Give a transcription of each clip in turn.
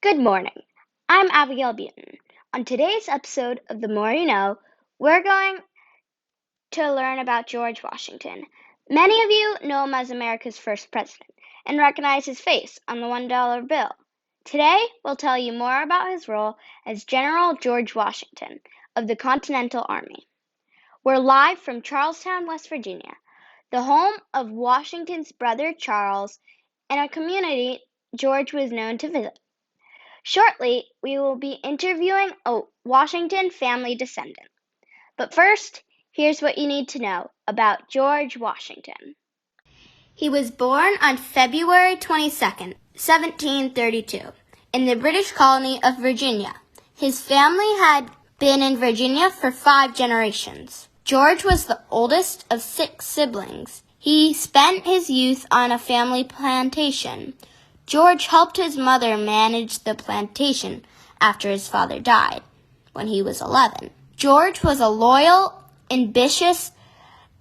Good morning. I'm Abigail Butin. On today's episode of The More You Know, we're going to learn about George Washington. Many of you know him as America's first president and recognize his face on the $1 bill. Today, we'll tell you more about his role as General George Washington of the Continental Army. We're live from Charlestown, West Virginia, the home of Washington's brother Charles and a community George was known to visit. Shortly, we will be interviewing a Washington family descendant. But first, here's what you need to know about George Washington. He was born on February 22nd, 1732, in the British colony of Virginia. His family had been in Virginia for 5 generations. George was the oldest of 6 siblings. He spent his youth on a family plantation. George helped his mother manage the plantation after his father died when he was 11. George was a loyal, ambitious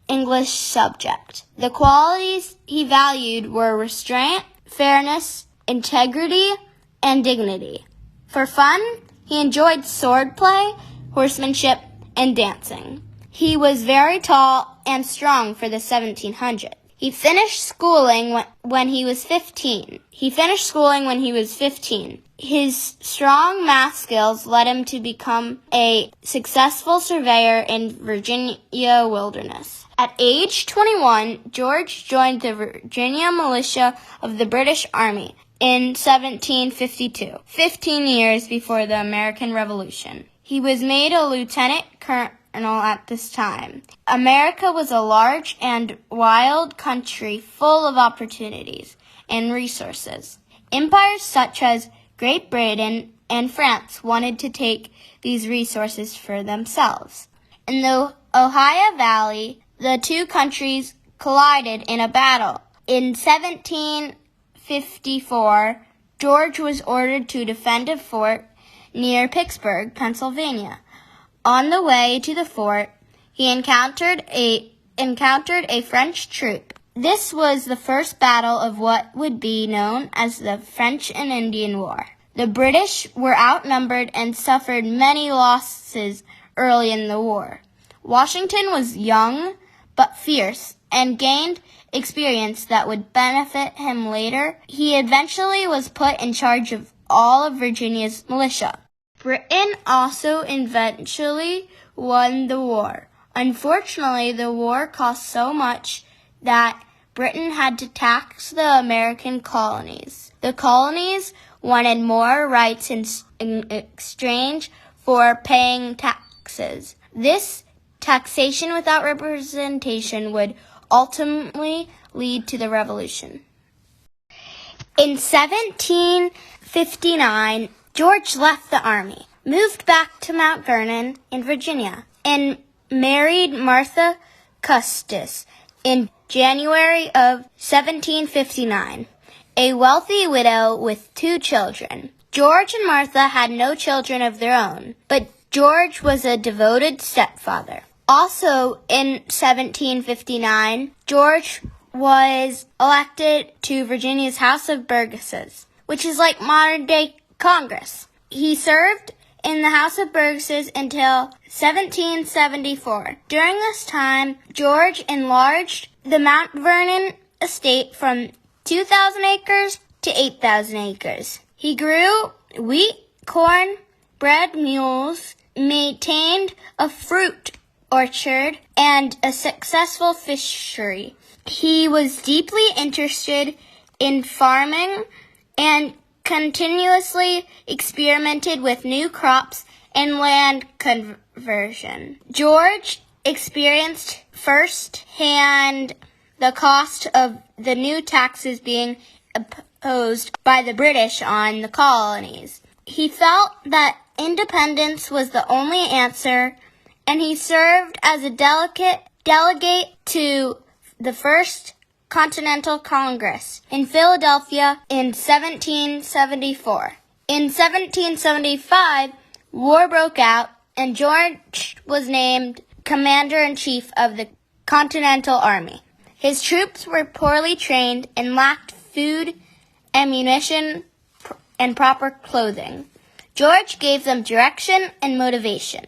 English subject. The qualities he valued were restraint, fairness, integrity, and dignity. For fun, he enjoyed swordplay, horsemanship, and dancing. He was very tall and strong for the 1700s. He finished schooling when he was 15. His strong math skills led him to become a successful surveyor in Virginia wilderness. At age 21, George joined the Virginia militia of the British Army in 1752, 15 years before the American Revolution. He was made a lieutenant colonel at this time. America was a large and wild country full of opportunities and resources. Empires such as Great Britain and France wanted to take these resources for themselves. In the Ohio Valley, the two countries collided in a battle. In 1754, George was ordered to defend a fort near Pittsburgh, Pennsylvania. On the way to the fort, he encountered a French troop. This was the first battle of what would be known as the French and Indian War. The British were outnumbered and suffered many losses early in the war. Washington was young but fierce and gained experience that would benefit him later. He eventually was put in charge of all of Virginia's militia. Britain also eventually won the war. Unfortunately, the war cost so much that Britain had to tax the American colonies. The colonies wanted more rights in exchange for paying taxes. This taxation without representation would ultimately lead to the Revolution. In 1759, George left the army, moved back to Mount Vernon in Virginia, and married Martha Custis in January of 1759, a wealthy widow with 2 children. George and Martha had no children of their own, but George was a devoted stepfather. Also in 1759, George was elected to Virginia's House of Burgesses, which is like modern-day Congress. He served in the House of Burgesses until 1774. During this time, George enlarged the Mount Vernon estate from 2,000 acres to 8,000 acres. He grew wheat, corn, bred mules, maintained a fruit orchard, and a successful fishery. He was deeply interested in farming and continuously experimented with new crops and land conversion. George experienced firsthand the cost of the new taxes being imposed by the British on the colonies. He felt that independence was the only answer, and he served as a delegate to the First Continental Congress in Philadelphia in 1774. In 1775, war broke out, and George was named Commander-in-Chief of the Continental Army. His troops were poorly trained and lacked food, ammunition, and proper clothing. George gave them direction and motivation.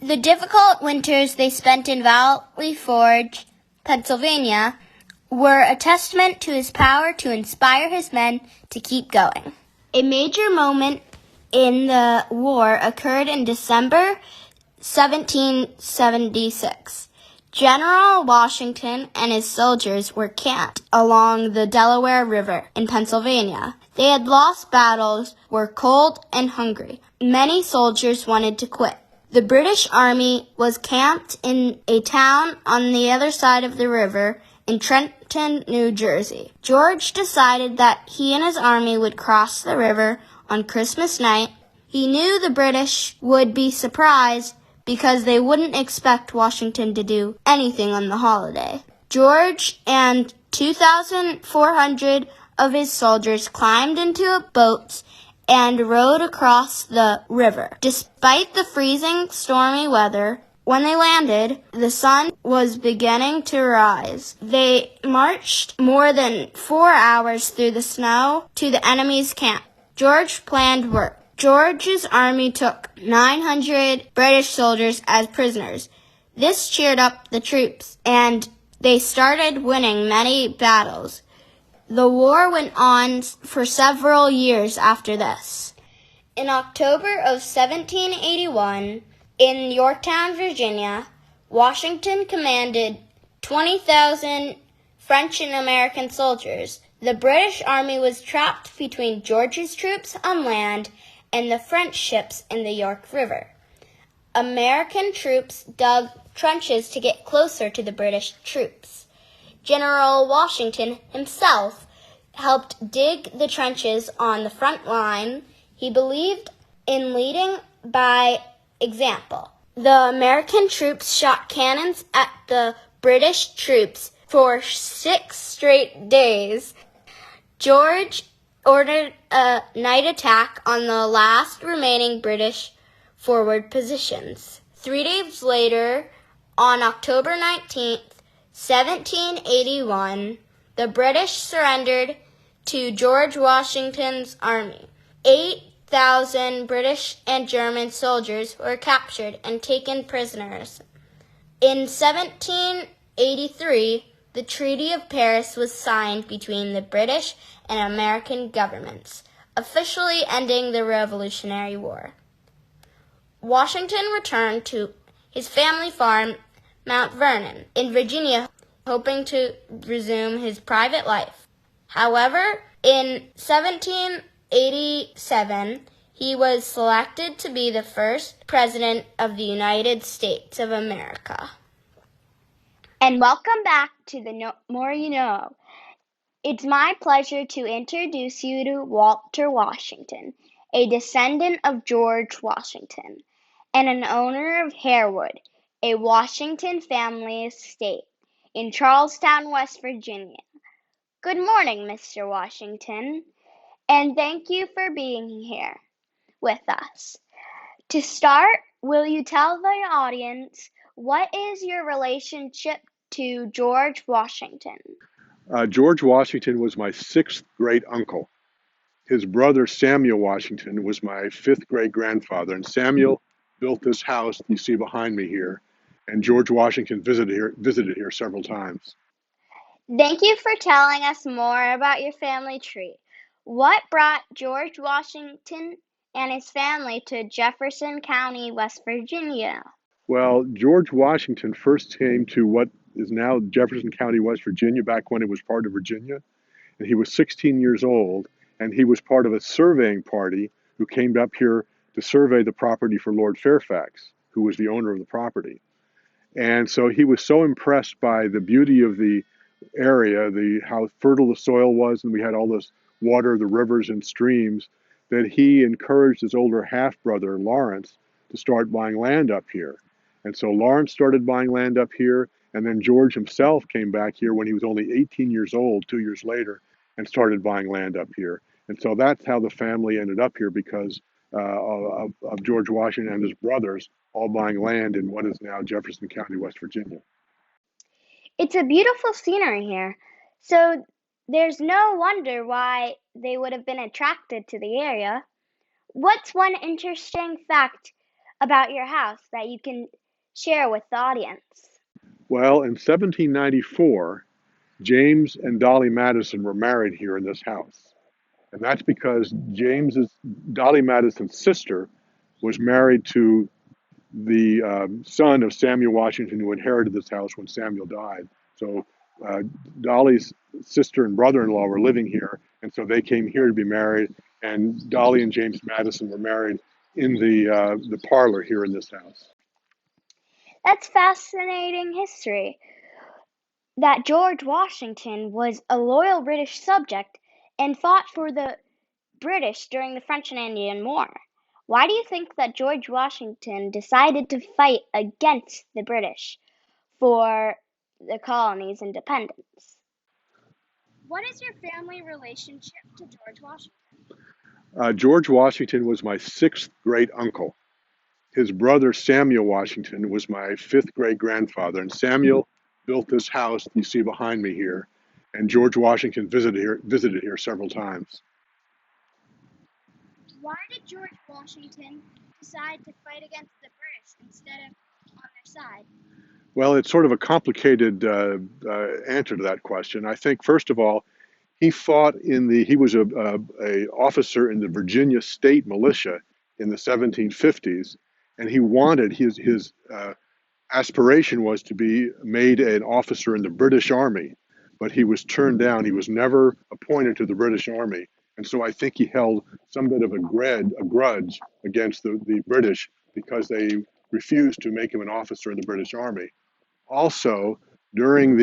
The difficult winters they spent in Valley Forge, Pennsylvania, were a testament to his power to inspire his men to keep going. A major moment in the war occurred in December 1776. General Washington and his soldiers were camped along the Delaware River in Pennsylvania. They had lost battles, were cold and hungry. Many soldiers wanted to quit. The British Army was camped in a town on the other side of the river in Trenton, New Jersey. George decided that he and his army would cross the river on Christmas night. He knew the British would be surprised because they wouldn't expect Washington to do anything on the holiday. George and 2,400 of his soldiers climbed into boats and rowed across the river. Despite the freezing, stormy weather, when they landed, the sun was beginning to rise. They marched more than 4 hours through the snow to the enemy's camp. George planned work. George's army took 900 British soldiers as prisoners. This cheered up the troops, and they started winning many battles. The war went on for several years after this. In October of 1781, in Yorktown, Virginia, Washington commanded 20,000 French and American soldiers. The British army was trapped between George's troops on land and the French ships in the York River. American troops dug trenches to get closer to the British troops. General Washington himself helped dig the trenches on the front line. He believed in leading by example. The American troops shot cannons at the British troops for 6 straight days. George ordered a night attack on the last remaining British forward positions. 3 days later, on October 19th, 1781, the British surrendered to George Washington's army. 8,000 British and German soldiers were captured and taken prisoners. In 1783, the Treaty of Paris was signed between the British and American governments, officially ending the Revolutionary War. Washington returned to his family farm, Mount Vernon, in Virginia, hoping to resume his private life. However, in 1787, he was selected to be the first president of the United States of America. And welcome back to the More You Know. It's my pleasure to introduce you to Walter Washington, a descendant of George Washington, and an owner of Harewood, a Washington family estate in Charlestown, West Virginia. Good morning, Mr. Washington, and thank you for being here with us. To start, will you tell the audience what is your relationship to George Washington? George Washington was my 6th great uncle. His brother Samuel Washington was my 5th great grandfather, and Samuel built this house you see behind me here, and George Washington visited here several times. Thank you for telling us more about your family tree. What brought George Washington and his family to Jefferson County, West Virginia? Well, George Washington first came to what is now Jefferson County, West Virginia, back when it was part of Virginia, and he was 16 years old, and he was part of a surveying party who came up here to survey the property for Lord Fairfax, who was the owner of the property. And so he was so impressed by the beauty of the area, how fertile the soil was, and we had all this water, the rivers and streams, that he encouraged his older half-brother, Lawrence, to start buying land up here. And so Lawrence started buying land up here, and then George himself came back here when he was only 18 years old, 2 years later, and started buying land up here. And so that's how the family ended up here, because of George Washington and his brothers all buying land in what is now Jefferson County, West Virginia. It's a beautiful scenery here. So There's no wonder why they would have been attracted to the area. What's one interesting fact about your house that you can share with the audience? Well, in 1794, James and Dolly Madison were married here in this house. And that's because Dolly Madison's sister was married to the son of Samuel Washington, who inherited this house when Samuel died. So uh, Dolly's sister and brother-in-law were living here, and so they came here to be married. And Dolly and James Madison were married in the parlor here in this house. That's fascinating history. That George Washington was a loyal British subject and fought for the British during the French and Indian War. Why do you think that George Washington decided to fight against the British for the colony's independence? What is your family relationship to George Washington? George Washington was my sixth great uncle. His brother Samuel Washington was my fifth great grandfather, and Samuel built this house you see behind me here. And George Washington visited here several times. Why did George Washington decide to fight against the British instead of on their side? Well, it's sort of a complicated answer to that question. I think first of all, he was a officer in the Virginia State Militia in the 1750s, and he wanted his aspiration was to be made an officer in the British Army, but he was turned down. He was never appointed to the British Army, and so I think he held some bit of a grudge against the British because they refused to make him an officer in the British Army. Also, during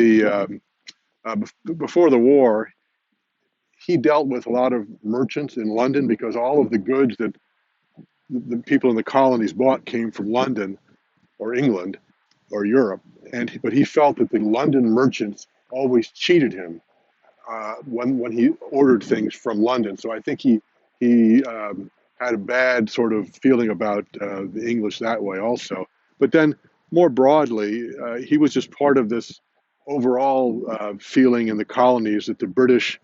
before the war, he dealt with a lot of merchants in London because all of the goods that the people in the colonies bought came from London or England or Europe. But he felt that the London merchants always cheated him when he ordered things from London. So I think he had a bad sort of feeling about the English that way also. But then more broadly, he was just part of this overall feeling in the colonies that the British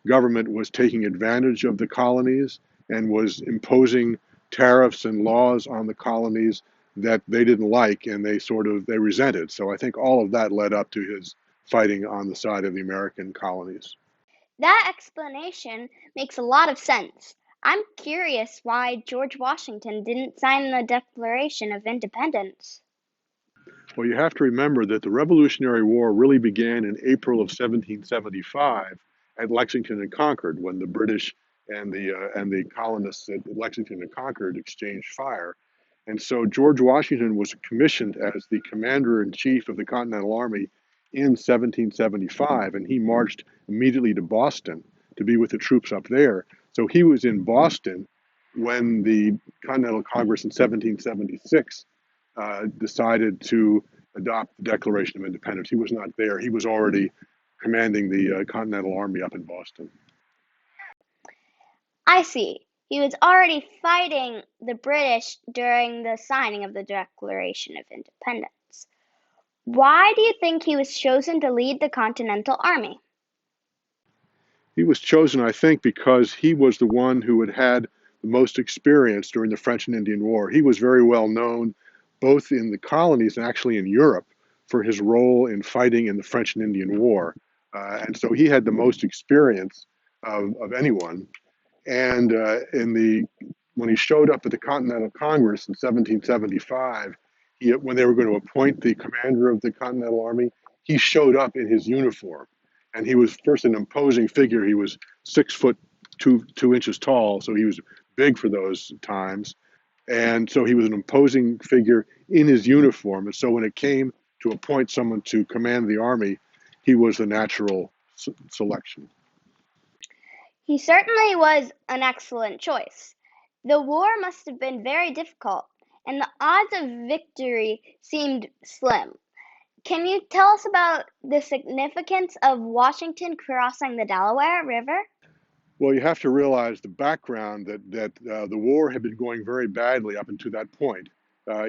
government was taking advantage of the colonies and was imposing tariffs and laws on the colonies that they didn't like and they resented. So I think all of that led up to his fighting on the side of the American colonies. That explanation makes a lot of sense. I'm curious why George Washington didn't sign the Declaration of Independence. Well, you have to remember that the Revolutionary War really began in April of 1775 at Lexington and Concord when the British and the colonists at Lexington and Concord exchanged fire. And so George Washington was commissioned as the commander in chief of the Continental Army in 1775, and he marched immediately to Boston to be with the troops up there. So he was in Boston when the Continental Congress in 1776 decided to adopt the Declaration of Independence. He was not there. He was already commanding the Continental Army up in Boston. I see. He was already fighting the British during the signing of the Declaration of Independence. Why do you think he was chosen to lead the Continental Army? He was chosen, I think, because he was the one who had the most experience during the French and Indian War. He was very well known both in the colonies and actually in Europe for his role in fighting in the French and Indian War. And so he had the most experience of anyone. And when he showed up at the Continental Congress in 1775, when they were going to appoint the commander of the Continental Army, he showed up in his uniform. And he was first an imposing figure. He was 6 foot 2 inches tall, so he was big for those times. And so he was an imposing figure in his uniform. And so when it came to appoint someone to command the army, he was the natural selection. He certainly was an excellent choice. The war must have been very difficult, and the odds of victory seemed slim. Can you tell us about the significance of Washington crossing the Delaware River? Well, you have to realize the background that the war had been going very badly up until that point.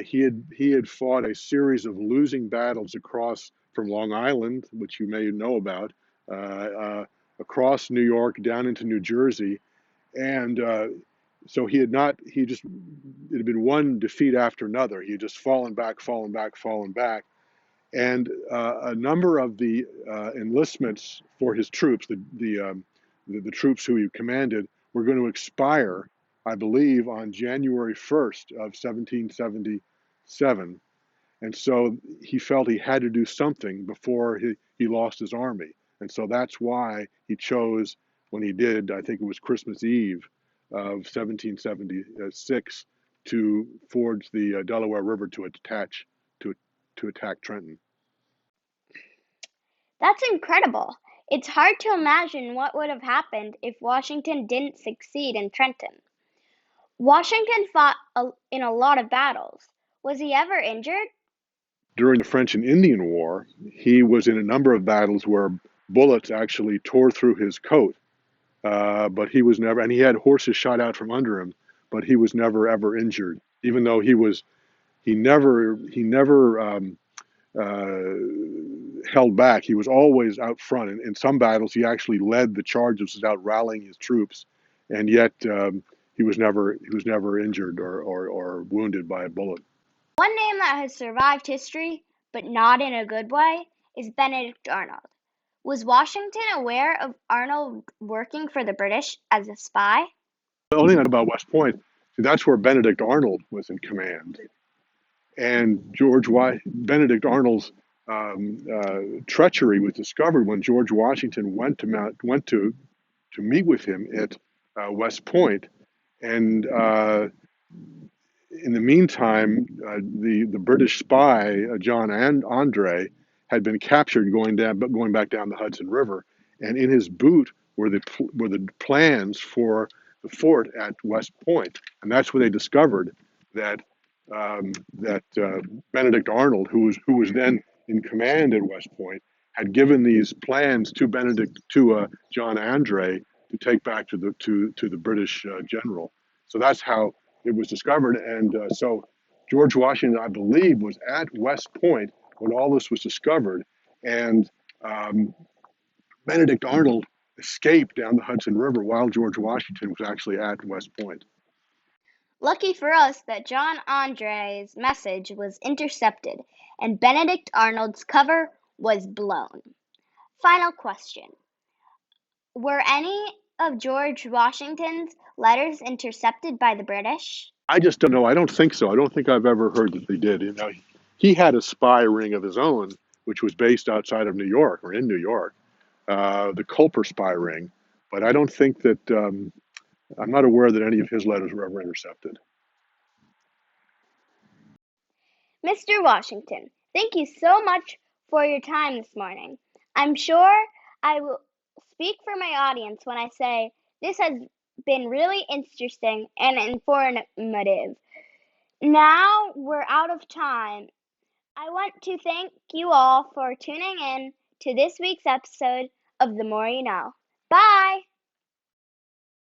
He had fought a series of losing battles across from Long Island, which you may know about, across New York down into New Jersey, and so he had not. He just it had been one defeat after another. He had just fallen back, fallen back, fallen back, and a number of the enlistments for his troops, the troops who he commanded, were going to expire, I believe, on January 1st of 1777. And so he felt he had to do something before he lost his army. And so that's why he chose, when he did, I think it was Christmas Eve of 1776, to forge the Delaware River to attack Trenton. That's incredible. It's hard to imagine what would have happened if Washington didn't succeed in Trenton. Washington fought in a lot of battles. Was he ever injured? During the French and Indian War, he was in a number of battles where bullets actually tore through his coat, but he was never, and he had horses shot out from under him, but he was never ever injured, even though he never held back. He was always out front. In some battles, he actually led the charges without rallying his troops, and yet he was never injured or wounded by a bullet. One name that has survived history, but not in a good way, is Benedict Arnold. Was Washington aware of Arnold working for the British as a spy? The only thing about West Point, see, that's where Benedict Arnold was in command, and Benedict Arnold's treachery was discovered when George Washington went to meet with him at West Point, and in the meantime, the British spy John Andre had been captured going back down the Hudson River, and in his boot were the plans for the fort at West Point, and that's where they discovered that Benedict Arnold, who was then in command at West Point, had given these plans to John Andre to take back to the British general. So that's how it was discovered, and so George Washington, I believe, was at West Point when all this was discovered, and um, Benedict Arnold escaped down the Hudson River while George Washington was actually at West Point. Lucky for us that John Andre's message was intercepted and Benedict Arnold's cover was blown. Final question. Were any of George Washington's letters intercepted by the British? I just don't know. I don't think so. I don't think I've ever heard that they did. You know, he had a spy ring of his own, which was based outside of New York or in New York, the Culper spy ring. But I don't think that I'm not aware that any of his letters were ever intercepted. Mr. Washington, thank you so much for your time this morning. I'm sure I will speak for my audience when I say this has been really interesting and informative. Now we're out of time. I want to thank you all for tuning in to this week's episode of The More You Know. Bye!